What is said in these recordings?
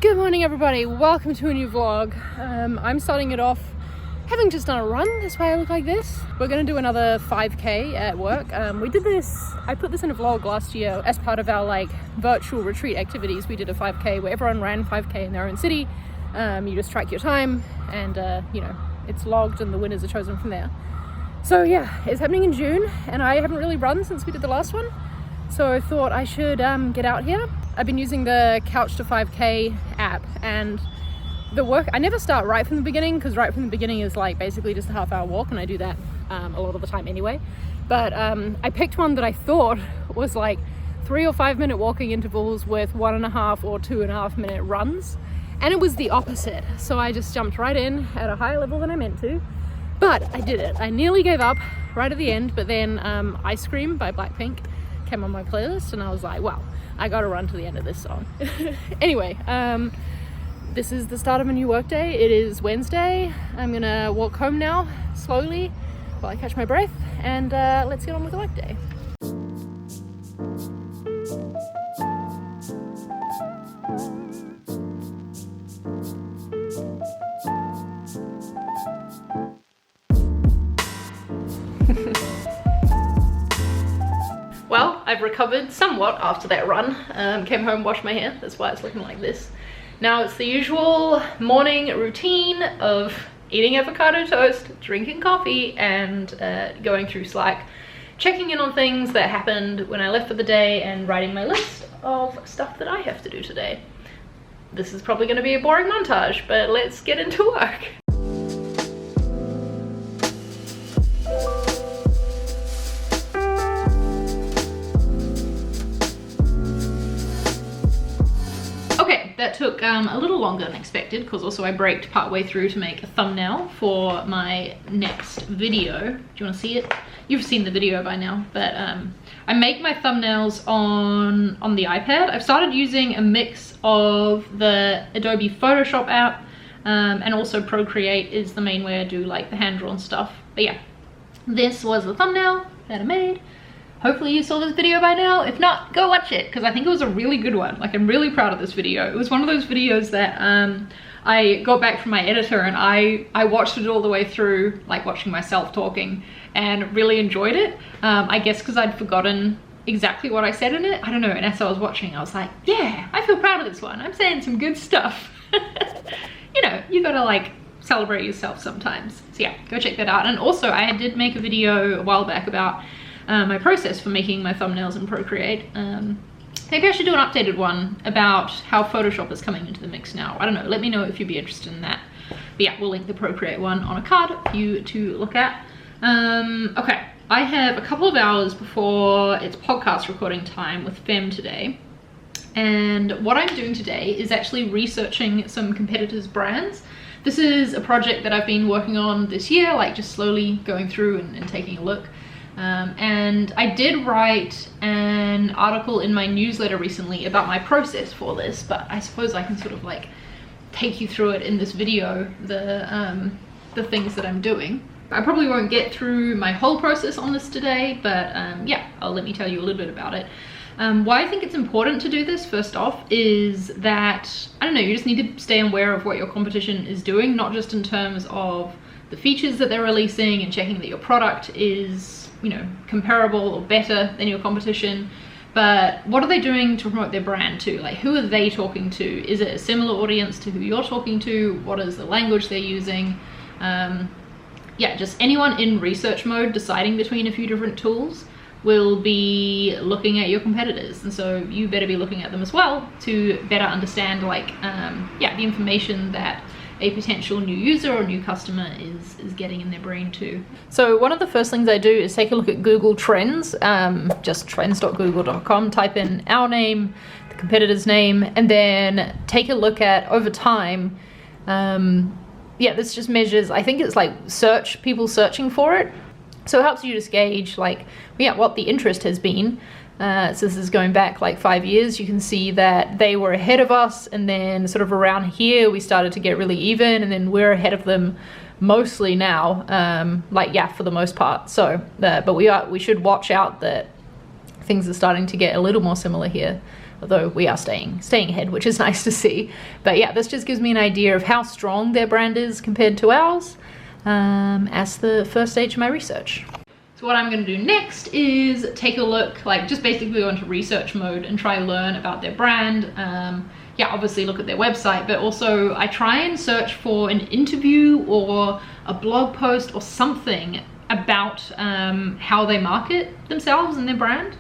Good morning everybody, welcome to a new vlog. I'm starting it off having just done a run, that's why I look like this. We're going to do another 5k at work. I put this in a vlog last year as part of our virtual retreat activities. We did a 5k where everyone ran 5k in their own city. You just track your time and it's logged and the winners are chosen from there. So yeah, it's happening in June and I haven't really run since we did the last one. So I thought I should get out here. I've been using the Couch to 5k app, and I never start right from the beginning, because right from the beginning is basically just a half-hour walk, and I do that a lot of the time anyway. But I picked one that I thought was 3 or 5 minute walking intervals with 1.5 or 2.5 minute runs, and it was the opposite. So I just jumped right in at a higher level than I meant to, but I did it. I nearly gave up right at the end, but then Ice Cream by Blackpink came on my playlist and I was like, wow, I gotta run to the end of this song. Anyway, this is the start of a new workday. It is Wednesday. I'm gonna walk home now slowly while I catch my breath, and let's get on with the workday. Well, I've recovered somewhat after that run. Came home, washed my hair, that's why it's looking like this. Now it's the usual morning routine of eating avocado toast, drinking coffee, and going through Slack, checking in on things that happened when I left for the day, and writing my list of stuff that I have to do today. This is probably going to be a boring montage, but let's get into work. That took a little longer than expected, because also I braked partway through to make a thumbnail for my next video. Do you want to see it? You've seen the video by now, but I make my thumbnails on the iPad. I've started using a mix of the Adobe Photoshop app, and also Procreate is the main way I do the hand-drawn stuff. But yeah, this was the thumbnail that I made. Hopefully you saw this video by now. If not, go watch it, because I think it was a really good one. I'm really proud of this video. It was one of those videos that I got back from my editor and I watched it all the way through, watching myself talking, and really enjoyed it. I guess because I'd forgotten exactly what I said in it. I don't know, and as I was watching, I was like, yeah, I feel proud of this one. I'm saying some good stuff. You know, you gotta celebrate yourself sometimes. So yeah, go check that out. And also I did make a video a while back about my process for making my thumbnails in Procreate. Maybe I should do an updated one about how Photoshop is coming into the mix now. I don't know, let me know if you'd be interested in that. But yeah, we'll link the Procreate one on a card for you to look at. Okay, I have a couple of hours before it's podcast recording time with Fem today. And what I'm doing today is actually researching some competitors' brands. This is a project that I've been working on this year, just slowly going through and taking a look. And I did write an article in my newsletter recently about my process for this, but I suppose I can sort of take you through it in this video, the things that I'm doing. I probably won't get through my whole process on this today, but yeah, let me tell you a little bit about it. Why I think it's important to do this, first off, is that, I don't know, you just need to stay aware of what your competition is doing, not just in terms of the features that they're releasing and checking that your product is, comparable or better than your competition, but what are they doing to promote their brand too? Who are they talking to? Is it a similar audience to who you're talking to? What is the language they're using? Yeah, just anyone in research mode deciding between a few different tools will be looking at your competitors, and so you better be looking at them as well to better understand yeah, the information that a potential new user or new customer is getting in their brain too. So one of the first things I do is take a look at Google Trends, just trends.google.com, type in our name, the competitor's name, and then take a look at over time. Yeah, this just measures, I think it's people searching for it. So it helps you just gauge yeah, what the interest has been. So this is going back 5 years. You can see that they were ahead of us, and then sort of around here we started to get really even, and then we're ahead of them mostly now, yeah, for the most part. So but we should watch out that things are starting to get a little more similar here. although we are staying ahead, which is nice to see. But yeah, this just gives me an idea of how strong their brand is compared to ours, as the first stage of my research. So what I'm going to do next is take a look, like just basically go into research mode and try and learn about their brand. Yeah, obviously look at their website, but also I try and search for an interview or a blog post or something about how they market themselves and their brand.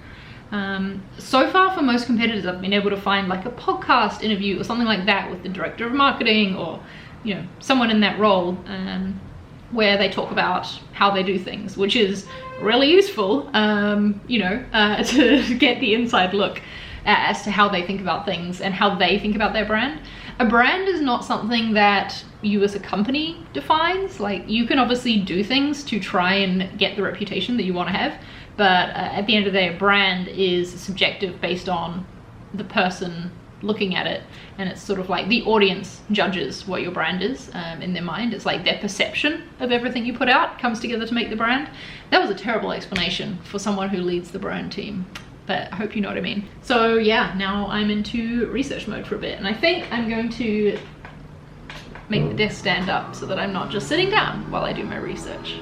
So far for most competitors, I've been able to find like a podcast interview or something like that with the director of marketing or, you know, someone in that role, where they talk about how they do things, which is really useful, you know, to get the inside look as to how they think about things and how they think about their brand. A brand is not something that you as a company defines. Like, you can obviously do things to try and get the reputation that you want to have, but at the end of the day, a brand is subjective based on the person looking at it, and it's sort of like the audience judges what your brand is in their mind. It's like their perception of everything you put out comes together to make the brand. That was a terrible explanation for someone who leads the brand team, but I hope you know what I mean. So yeah, now I'm into research mode for a bit, and I think I'm going to make the desk stand up so that I'm not just sitting down while I do my research.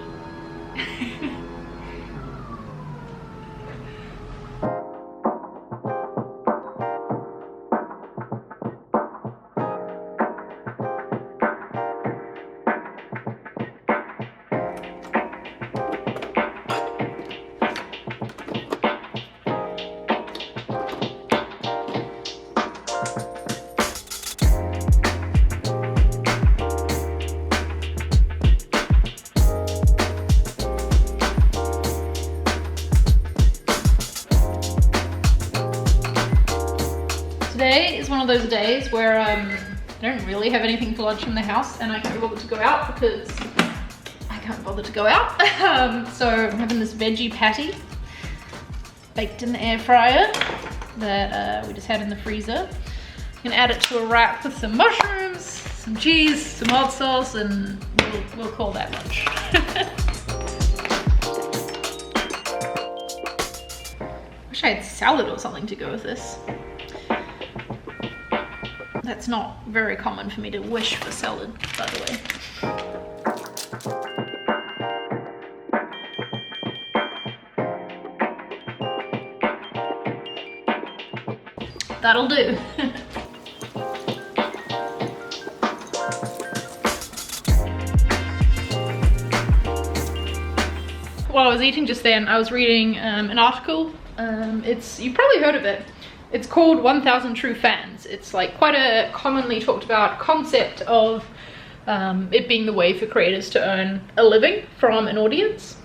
Today is one of those days where I don't really have anything for lunch in the house, and I can't be bothered to go out because I can't bother to go out. So I'm having this veggie patty baked in the air fryer that we just had in the freezer. I'm gonna add it to a wrap with some mushrooms, some cheese, some hot sauce, and we'll call that lunch. Wish I had salad or something to go with this. That's not very common for me to wish for salad, by the way. That'll do. While I was eating just then, I was reading an article. You've probably heard of it. It's called 1000 True Fans. It's like quite a commonly talked about concept of it being the way for creators to earn a living from an audience.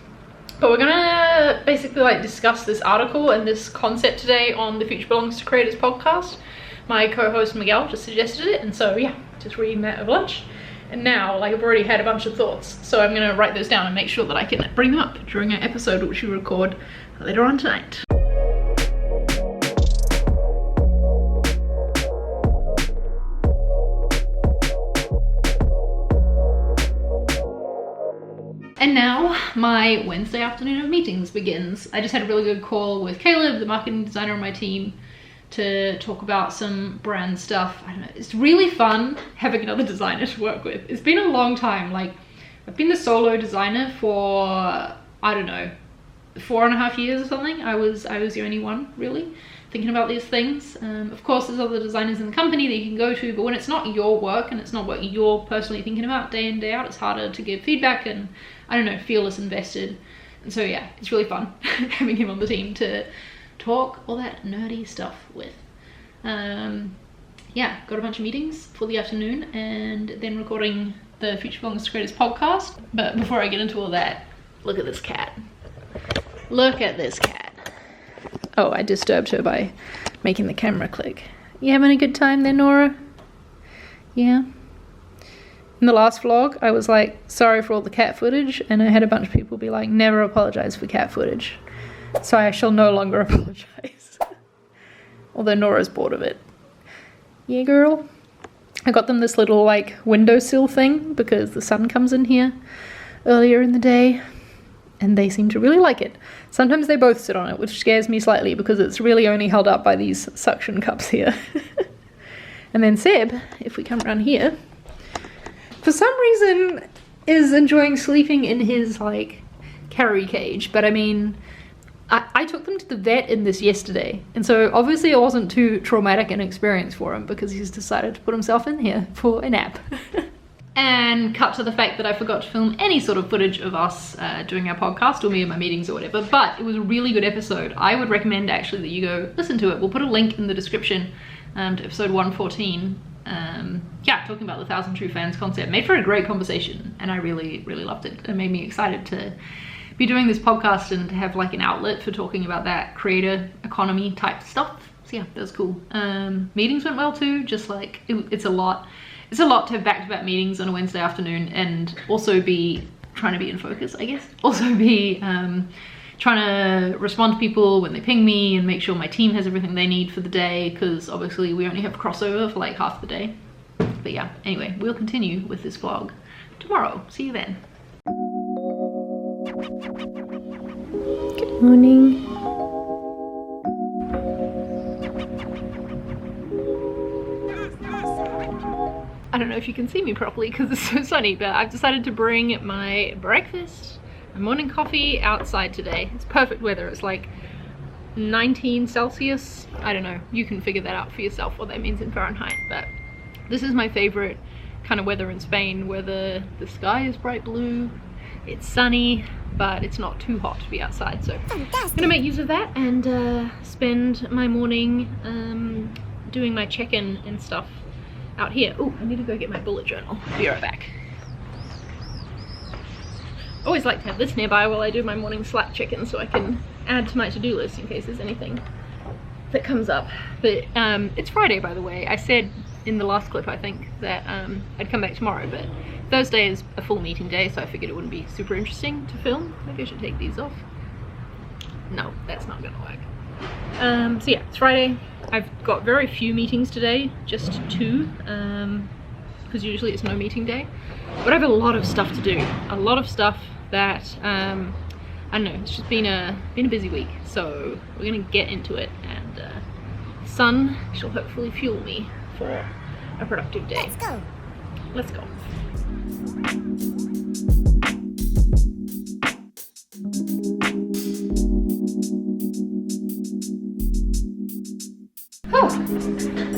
But we're gonna basically like discuss this article and this concept today on the Future Belongs to Creators podcast. My co-host Miguel just suggested it, and so yeah, just reading that over lunch. And now, like, I've already had a bunch of thoughts, so I'm gonna write those down and make sure that I can bring them up during our episode, which we record later on tonight. And now my Wednesday afternoon of meetings begins. I just had a really good call with Caleb, the marketing designer on my team, to talk about some brand stuff. I don't know, it's really fun having another designer to work with. It's been a long time. Like, I've been the solo designer for, I don't know, 4.5 years or something. I was the only one really thinking about these things. Of course, there's other designers in the company that you can go to, but when it's not your work and it's not what you're personally thinking about day in, day out, it's harder to give feedback and, I don't know, feel less invested. And so yeah, it's really fun having him on the team to talk all that nerdy stuff with. Yeah, got a bunch of meetings for the afternoon and then recording the Future Belongs to Creators podcast. But before I get into all that, look at this cat. Look at this cat. Oh, I disturbed her by making the camera click. You having a good time there, Nora? Yeah? In the last vlog, I was like, sorry for all the cat footage, and I had a bunch of people be like, never apologize for cat footage. So I shall no longer apologize. Although Nora's bored of it. Yeah, girl? I got them this little, like, windowsill thing because the sun comes in here earlier in the day. and they seem to really like it. Sometimes they both sit on it, which scares me slightly because it's really only held up by these suction cups here. And then Seb, if we come around here, for some reason is enjoying sleeping in his like carry cage, but I mean, I took them to the vet in this yesterday, and so obviously it wasn't too traumatic an experience for him because he's decided to put himself in here for a nap. And cut to the fact that I forgot to film any sort of footage of us doing our podcast or me and my meetings or whatever, but it was a really good episode. I would recommend actually that you go listen to it. We'll put a link in the description to episode 114. Yeah, talking about the 1,000 True Fans concept. Made for a great conversation, and I really loved it. It made me excited to be doing this podcast and to have like an outlet for talking about that creator economy type stuff. So yeah, that was cool. Meetings went well too, just like it's a lot to have back-to-back meetings on a Wednesday afternoon and also be trying to be in focus, I guess. Also be trying to respond to people when they ping me and make sure my team has everything they need for the day, because obviously we only have crossover for like half the day. But yeah, anyway, we'll continue with this vlog tomorrow. See you then. Good morning. I don't know if you can see me properly because it's so sunny, but I've decided to bring my breakfast, my morning coffee outside today. It's perfect weather. It's like 19 Celsius. I don't know. You can figure that out for yourself what that means in Fahrenheit, but this is my favorite kind of weather in Spain, where the sky is bright blue, it's sunny, but it's not too hot to be outside. So I'm gonna make use of that and spend my morning doing my check-in and stuff out here. Oh, I need to go get my bullet journal. Be right back. Always like to have this nearby while I do my morning Slack check-in so I can add to my to-do list in case there's anything that comes up. But it's Friday, by the way. I said in the last clip, I think, that I'd come back tomorrow, but Thursday is a full meeting day, so I figured it wouldn't be super interesting to film. Maybe I should take these off. No, that's not gonna work. So yeah, it's Friday. I've got very few meetings today, just 2, because usually it's no meeting day. But I have a lot of stuff to do. A lot of stuff that, I don't know, it's just been a busy week. So we're gonna get into it, and the sun shall hopefully fuel me for a productive day. Let's go. Let's go.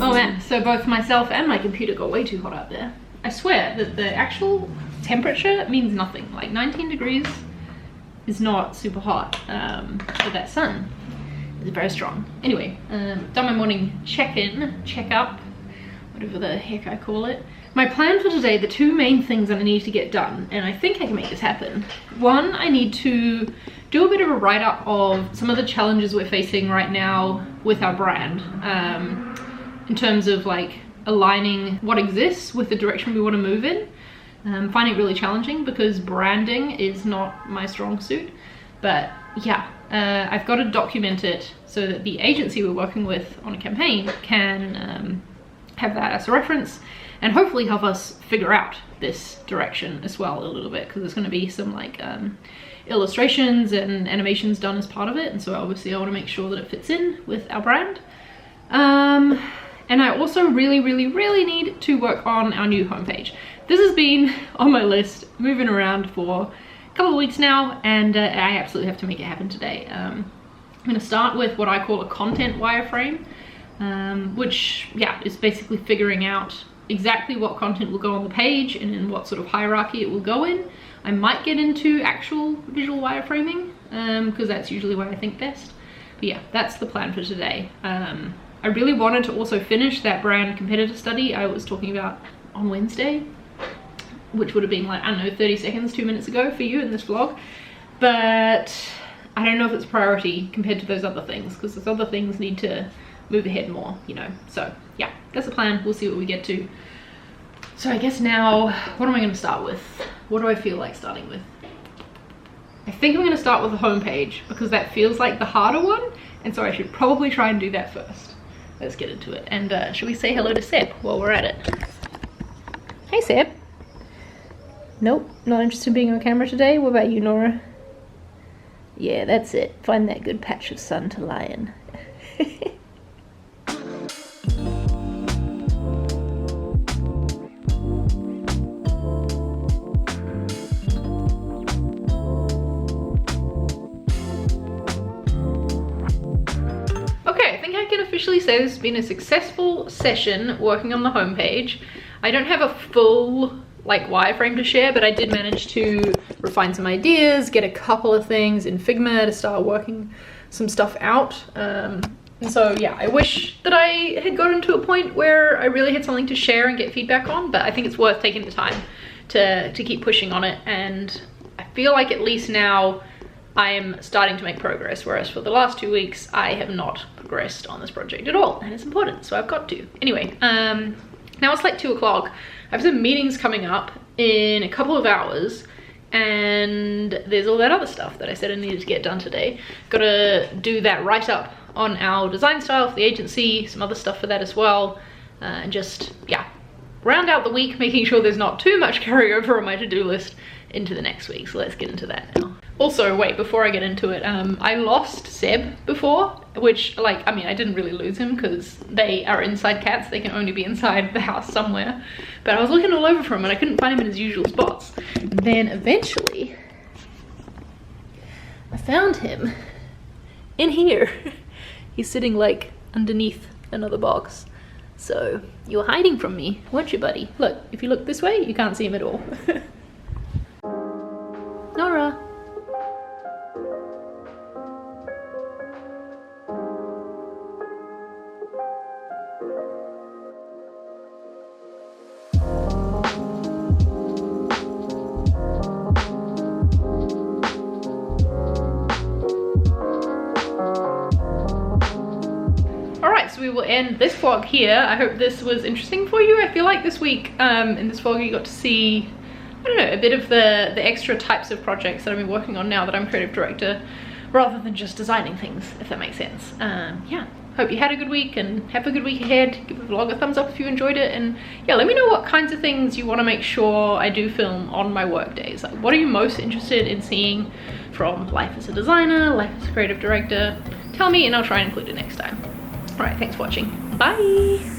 Oh man, so both myself and my computer got way too hot out there. I swear that the actual temperature means nothing. Like 19 degrees is not super hot, but that sun is very strong. Anyway, done my morning check-in, check-up, whatever the heck I call it. My plan for today, the 2 main things that I need to get done, and I think I can make this happen. One, I need to do a bit of a write-up of some of the challenges we're facing right now with our brand, in terms of like aligning what exists with the direction we want to move in. Finding it really challenging because branding is not my strong suit, but yeah, I've got to document it so that the agency we're working with on a campaign can have that as a reference and hopefully help us figure out this direction as well a little bit, because there's going to be some like illustrations and animations done as part of it, and so obviously I want to make sure that it fits in with our brand. And I also really need to work on our new homepage. This has been on my list, moving around for a couple of weeks now, and I absolutely have to make it happen today. I'm going to start with what I call a content wireframe, which, yeah, is basically figuring out exactly what content will go on the page and in what sort of hierarchy it will go in. I might get into actual visual wireframing, because that's usually where I think best. But yeah, that's the plan for today. I really wanted to also finish that brand competitor study I was talking about on Wednesday, which would have been like, I don't know, 30 seconds, 2 minutes ago for you in this vlog. But I don't know if it's a priority compared to those other things, because those other things need to move ahead more, you know. So yeah, that's the plan. We'll see what we get to. So I guess now, what am I going to start with? What do I feel like starting with? I think I'm going to start with the homepage because that feels like the harder one, and so I should probably try and do that first. Let's get into it. And should we say hello to Seb while we're at it? Hey Seb. Nope, not interested in being on camera today. What about you, Nora? Yeah, that's it. Find that good patch of sun to lie in. Okay, I think I can officially say this has been a successful session working on the homepage. I don't have a full like wireframe to share, but I did manage to refine some ideas, get a couple of things in Figma to start working some stuff out. And so yeah, I wish that I had gotten to a point where I really had something to share and get feedback on, but I think it's worth taking the time to keep pushing on it. And I feel like at least now I am starting to make progress, whereas for the last 2 weeks I have not progressed on this project at all, and it's important, so I've got to. Anyway, now it's like 2 o'clock. I have some meetings coming up in a couple of hours, and there's all that other stuff that I said I needed to get done today. Gotta do that write-up on our design style for the agency, some other stuff for that as well, and just, yeah, round out the week, making sure there's not too much carryover on my to-do list into the next week. So let's get into that now. Also, wait, before I get into it, I lost Seb before, which, like, I mean, I didn't really lose him because they are inside cats. They can only be inside the house somewhere. But I was looking all over for him and I couldn't find him in his usual spots. And then eventually, I found him in here. He's sitting, like, underneath another box. So, you were hiding from me, weren't you, buddy? Look, if you look this way, you can't see him at all. Nora. So we will end this vlog here. I hope this was interesting for you. I feel like this week in this vlog you got to see, I don't know, a bit of the extra types of projects that I've been working on now that I'm creative director, rather than just designing things, if that makes sense. Yeah, hope you had a good week and have a good week ahead. Give the vlog a thumbs up if you enjoyed it, and yeah, let me know what kinds of things you want to make sure I do film on my work days. Like, what are you most interested in seeing from life as a designer, life as a creative director? Tell me and I'll try and include it next time. Alright, thanks for watching. Bye!